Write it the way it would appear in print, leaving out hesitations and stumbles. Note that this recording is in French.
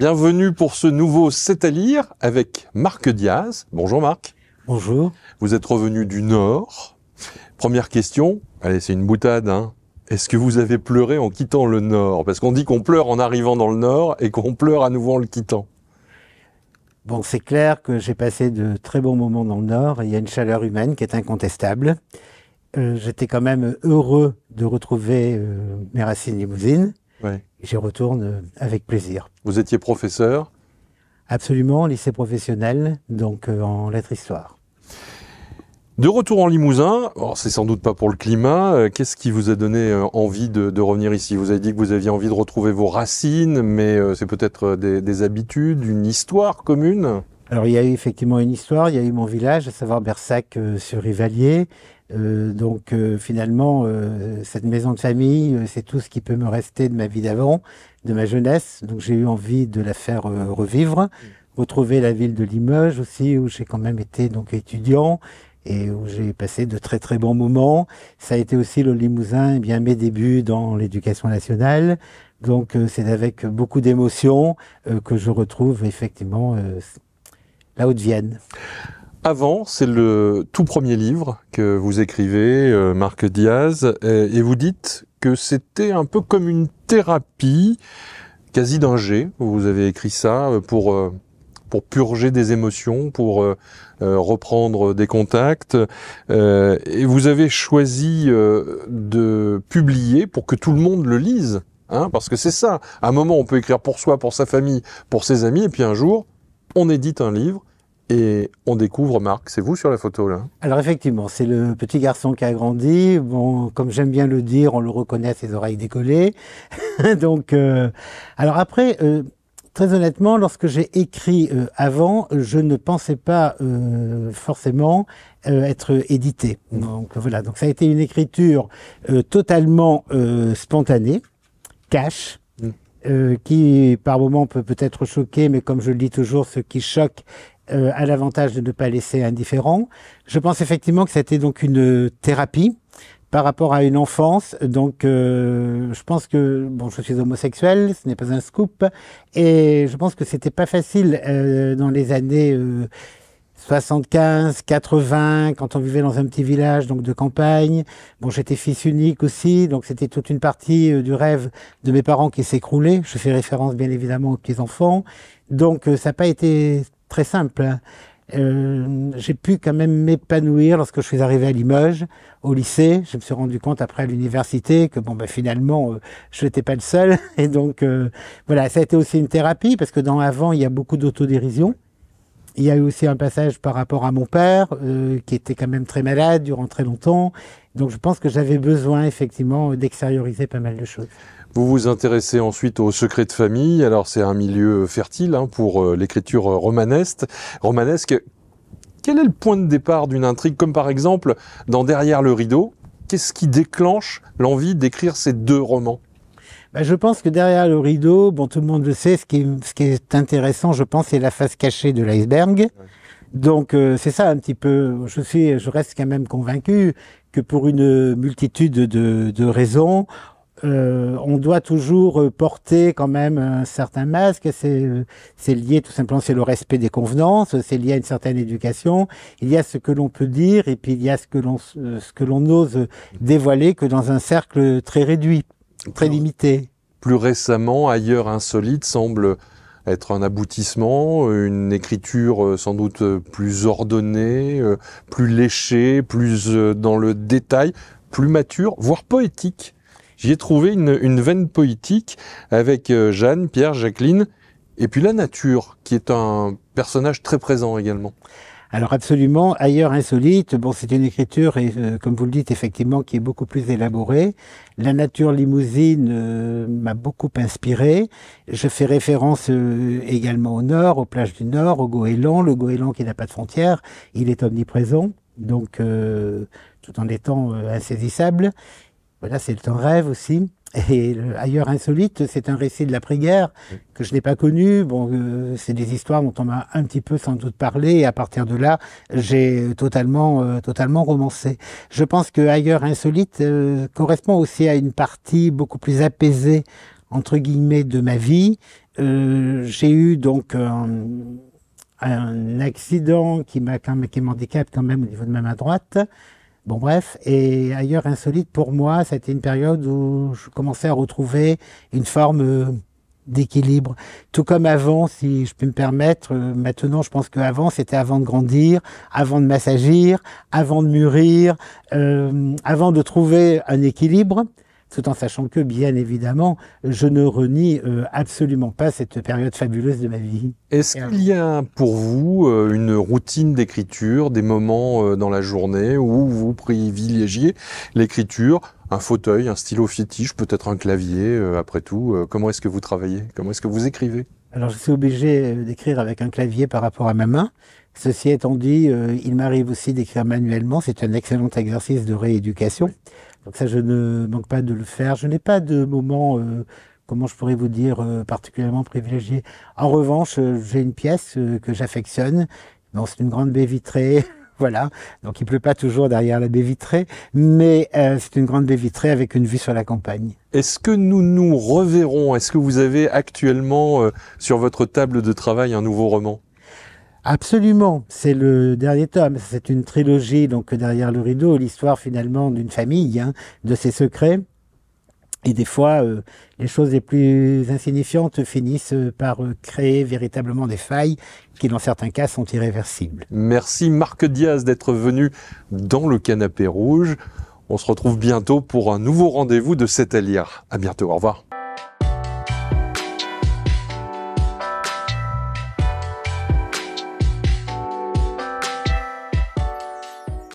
Bienvenue pour ce nouveau C'est à lire avec Marc Diaz. Bonjour Marc. Bonjour. Vous êtes revenu du Nord. Première question, allez c'est une boutade, hein. Est-ce que vous avez pleuré en quittant le Nord? Parce qu'on dit qu'on pleure en arrivant dans le Nord et qu'on pleure à nouveau en le quittant. Bon, c'est clair que j'ai passé de très bons moments dans le Nord. Il y a une chaleur humaine qui est incontestable. J'étais quand même heureux de retrouver mes racines limousines. Ouais. J'y retourne avec plaisir. Vous étiez professeur? Absolument, lycée professionnel, donc en lettres-histoire. De retour en Limousin, c'est sans doute pas pour le climat, qu'est-ce qui vous a donné envie de revenir ici? Vous avez dit que vous aviez envie de retrouver vos racines, mais c'est peut-être des habitudes, une histoire commune? Alors il y a eu effectivement une histoire, il y a eu mon village, à savoir Bersac sur Rivalier. Finalement, cette maison de famille, c'est tout ce qui peut me rester de ma vie d'avant, de ma jeunesse. Donc j'ai eu envie de la faire revivre, retrouver la ville de Limoges aussi, où j'ai quand même été donc étudiant et où j'ai passé de très très bons moments. Ça a été aussi le Limousin, eh bien mes débuts dans l'éducation nationale. Donc c'est avec beaucoup d'émotion que je retrouve effectivement la Haute-Vienne. Avant, c'est le tout premier livre que vous écrivez, Marc Diaz, et vous dites que c'était un peu comme une thérapie, quasi d'un jet. Vous avez écrit ça pour purger des émotions, pour reprendre des contacts, et vous avez choisi de publier pour que tout le monde le lise, hein, parce que c'est ça. À un moment, on peut écrire pour soi, pour sa famille, pour ses amis, et puis un jour, on édite un livre. Et on découvre Marc, c'est vous sur la photo là? Alors effectivement, c'est le petit garçon qui a grandi. Bon, comme j'aime bien le dire, on le reconnaît à ses oreilles décollées. Donc, alors après, très honnêtement, lorsque j'ai écrit avant, je ne pensais pas forcément être édité. Donc voilà, donc ça a été une écriture totalement spontanée, cash. Qui par moments peut peut-être choquer, mais comme je le dis toujours, ce qui choque a l'avantage de ne pas laisser indifférent. Je pense effectivement que c'était donc une thérapie par rapport à une enfance. Donc je pense que bon, je suis homosexuel, ce n'est pas un scoop, et je pense que c'était pas facile dans les années 75, 80, quand on vivait dans un petit village donc de campagne. Bon, j'étais fils unique aussi, donc c'était toute une partie du rêve de mes parents qui s'écroulait. Je fais référence bien évidemment aux petits-enfants. Donc ça n'a pas été très simple. J'ai pu quand même m'épanouir lorsque je suis arrivé à Limoges, au lycée. Je me suis rendu compte après à l'université que bon, finalement, je n'étais pas le seul. Et donc voilà, ça a été aussi une thérapie parce que dans Avant, il y a beaucoup d'autodérision. Il y a eu aussi un passage par rapport à mon père, qui était quand même très malade durant très longtemps. Donc je pense que j'avais besoin effectivement d'extérioriser pas mal de choses. Vous vous intéressez ensuite aux secrets de famille. Alors c'est un milieu fertile hein, pour l'écriture romanesque. Quel est le point de départ d'une intrigue, comme par exemple dans Derrière le rideau? Qu'est-ce qui déclenche l'envie d'écrire ces deux romans? Je pense que derrière le rideau, bon, tout le monde le sait, ce qui est intéressant, je pense, c'est la face cachée de l'iceberg. Donc, c'est ça un petit peu. Je reste quand même convaincu que pour une multitude de raisons, on doit toujours porter quand même un certain masque. C'est lié tout simplement, c'est le respect des convenances, c'est lié à une certaine éducation. Il y a ce que l'on peut dire et puis il y a ce que l'on ose dévoiler que dans un cercle très réduit. Très limité. Plus récemment, Ailleurs insolite semble être un aboutissement, une écriture sans doute plus ordonnée, plus léchée, plus dans le détail, plus mature, voire poétique. J'y ai trouvé une veine poétique avec Jeanne, Pierre, Jacqueline, et puis la nature, qui est un personnage très présent également. Alors absolument, Ailleurs insolite, bon, c'est une écriture, et comme vous le dites, effectivement, qui est beaucoup plus élaborée. La nature limousine m'a beaucoup inspiré. Je fais référence également au Nord, aux plages du Nord, au goéland. Le goéland qui n'a pas de frontières, il est omniprésent, donc tout en étant insaisissable. Voilà, c'est un rêve aussi. Et Ailleurs insolite, c'est un récit de l'après-guerre que je n'ai pas connu. Bon, c'est des histoires dont on m'a un petit peu sans doute parlé. Et à partir de là, j'ai totalement romancé. Je pense que Ailleurs insolite correspond aussi à une partie beaucoup plus apaisée entre guillemets de ma vie, J'ai eu donc un accident qui m'handicape quand même au niveau de ma main droite. Bon bref, et ailleurs insolite pour moi, c'était une période où je commençais à retrouver une forme d'équilibre. Tout comme avant, si je peux me permettre, maintenant je pense qu'avant c'était avant de grandir, avant de m'assagir, avant de mûrir, avant de trouver un équilibre, tout en sachant que, bien évidemment, je ne renie absolument pas cette période fabuleuse de ma vie. Est-ce qu'il y a pour vous une routine d'écriture, des moments dans la journée où vous privilégiez l'écriture, un fauteuil, un stylo fétiche, peut-être un clavier, après tout, comment est-ce que vous travaillez? Comment est-ce que vous écrivez? Alors, je suis obligé d'écrire avec un clavier par rapport à ma main. Ceci étant dit, il m'arrive aussi d'écrire manuellement. C'est un excellent exercice de rééducation. Oui. Donc ça, je ne manque pas de le faire. Je n'ai pas de moment, comment je pourrais vous dire, particulièrement privilégié. En revanche, j'ai une pièce que j'affectionne. Bon, c'est une grande baie vitrée. Voilà, donc il pleut pas toujours derrière la baie vitrée, mais c'est une grande baie vitrée avec une vue sur la campagne. Est-ce que nous nous reverrons? Est-ce que vous avez actuellement sur votre table de travail un nouveau roman? Absolument, c'est le dernier tome, c'est une trilogie, donc derrière le rideau, l'histoire finalement d'une famille, hein, de ses secrets. Et des fois, les choses les plus insignifiantes finissent par créer véritablement des failles qui, dans certains cas, sont irréversibles. Merci Marc Diaz d'être venu dans le Canapé Rouge. On se retrouve bientôt pour un nouveau rendez-vous de C'est à lire. À bientôt, au revoir.